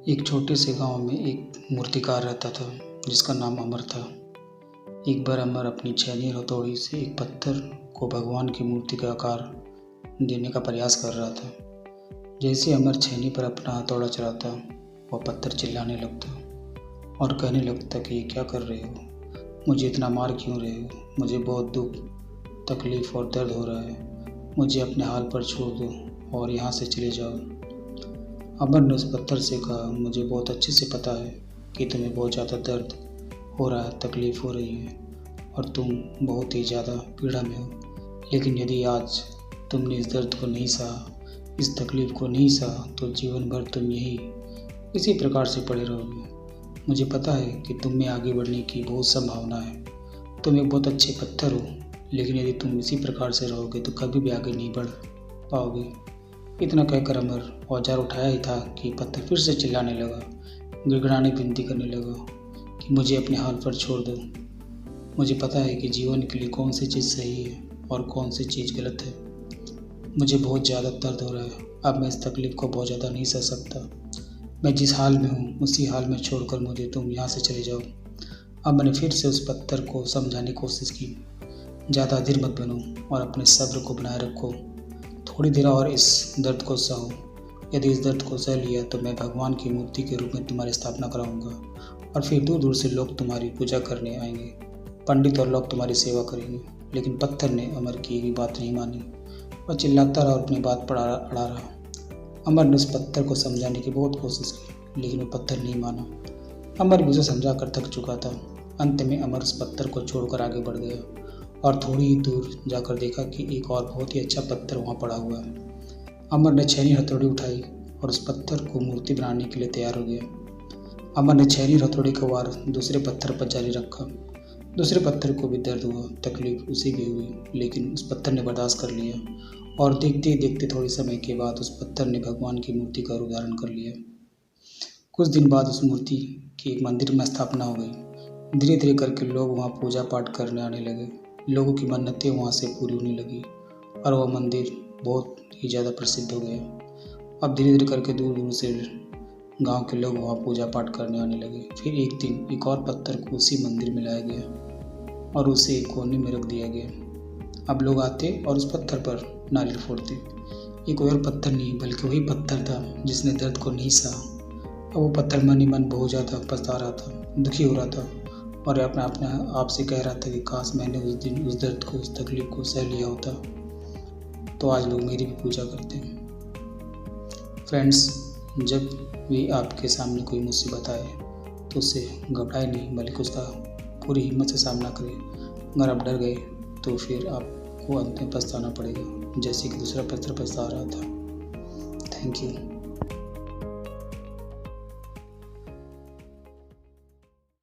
एक छोटे से गांव में एक मूर्तिकार रहता था जिसका नाम अमर था। एक बार अमर अपनी छैनी हथौड़ी से एक पत्थर को भगवान की मूर्ति का आकार देने का प्रयास कर रहा था। जैसे अमर छैनी पर अपना हथौड़ा चलाता, वह पत्थर चिल्लाने लगता और कहने लगता कि ये क्या कर रहे हो, मुझे इतना मार क्यों रहे हो, मुझे बहुत दुख, तकलीफ़ और दर्द हो रहा है, मुझे अपने हाल पर छोड़ दो और यहाँ से चले जाओ। अमर ने उस पत्थर से कहा, मुझे बहुत अच्छे से पता है कि तुम्हें बहुत ज़्यादा दर्द हो रहा है, तकलीफ़ हो रही है और तुम बहुत ही ज़्यादा पीड़ा में हो, लेकिन यदि आज तुमने इस दर्द को नहीं सहा, इस तकलीफ़ को नहीं सहा, तो जीवन भर तुम यही इसी प्रकार से पड़े रहोगे। मुझे पता है कि तुम में आगे बढ़ने की बहुत संभावना है, तुम एक बहुत अच्छे पत्थर हो, लेकिन यदि तुम इसी प्रकार से रहोगे तो कभी भी आगे नहीं बढ़ पाओगे। इतना कहकर अमर औजार उठाया ही था कि पत्थर फिर से चिल्लाने लगा, गिड़गिड़ाने विनती करने लगा कि मुझे अपने हाल पर छोड़ दो। मुझे पता है कि जीवन के लिए कौन सी चीज़ सही है और कौन सी चीज़ गलत है। मुझे बहुत ज़्यादा दर्द हो रहा है, अब मैं इस तकलीफ़ को बहुत ज़्यादा नहीं सह सकता। मैं जिस हाल में हूँ उसी हाल में छोड़कर मुझे तुम यहाँ से चले जाओ। अब मैंने फिर से उस पत्थर को समझाने की कोशिश की, ज़्यादा अधीर मत बनो और अपने सब्र को बनाए रखो। थोड़ी देर और इस दर्द को सहो, यदि इस दर्द को सह लिया तो मैं भगवान की मूर्ति के रूप में तुम्हारी स्थापना कराऊंगा और फिर दूर दूर से लोग तुम्हारी पूजा करने आएंगे, पंडित और लोग तुम्हारी सेवा करेंगे। लेकिन पत्थर ने अमर की भी बात नहीं मानी, वह चिल्लाता रहा और अपनी बात पर अड़ा रहा। अमर ने उस पत्थर को समझाने की बहुत कोशिश की, लेकिन वह पत्थर नहीं माना। अमर भी उसे समझा कर थक चुका था। अंत में अमर उस पत्थर को छोड़कर आगे बढ़ गया और थोड़ी ही दूर जाकर देखा कि एक और बहुत ही अच्छा पत्थर वहाँ पड़ा हुआ है। अमर ने छैनी हथौड़ी उठाई और उस पत्थर को मूर्ति बनाने के लिए तैयार हो गया। अमर ने छैनी हथौड़ी का वार दूसरे पत्थर पर जारी रखा। दूसरे पत्थर को भी दर्द हुआ, तकलीफ उसे भी हुई, लेकिन उस पत्थर ने बर्दाश्त कर लिया और देखते ही देखते थोड़े समय के बाद उस पत्थर ने भगवान की मूर्ति का रूप धारण कर लिया। कुछ दिन बाद उस मूर्ति की एक मंदिर में स्थापना हो गई। धीरे धीरे करके लोग वहाँ पूजा पाठ करने आने लगे। लोगों की मन्नतें वहाँ से पूरी होने लगी और वह मंदिर बहुत ही ज़्यादा प्रसिद्ध हो गया। अब धीरे धीरे करके दूर दूर से गांव के लोग वहाँ पूजा पाठ करने आने लगे। फिर एक दिन एक और पत्थर को उसी मंदिर में लाया गया और उसे एक कोने में रख दिया गया। अब लोग आते और उस पत्थर पर नारियल फोड़ते। ये कोई और पत्थर नहीं बल्कि वही पत्थर था जिसने दर्द को नहीं सहा। अब वो पत्थर मन ही मन बहुत ज़्यादा पछता रहा था, दुखी हो रहा था और अपने अपने आप से कह रहा था कि काश मैंने उस दिन उस दर्द को, उस तकलीफ को सह लिया होता तो आज लोग मेरी भी पूजा करते हैं। फ्रेंड्स, जब भी आपके सामने कोई मुसीबत आए तो उससे घबराए नहीं, बल्कि उसका पूरी हिम्मत से सामना करें। अगर आप डर गए तो फिर आपको अंत में पछताना पड़ेगा, जैसे कि दूसरा पत्थर पछता रहा था। Thank you.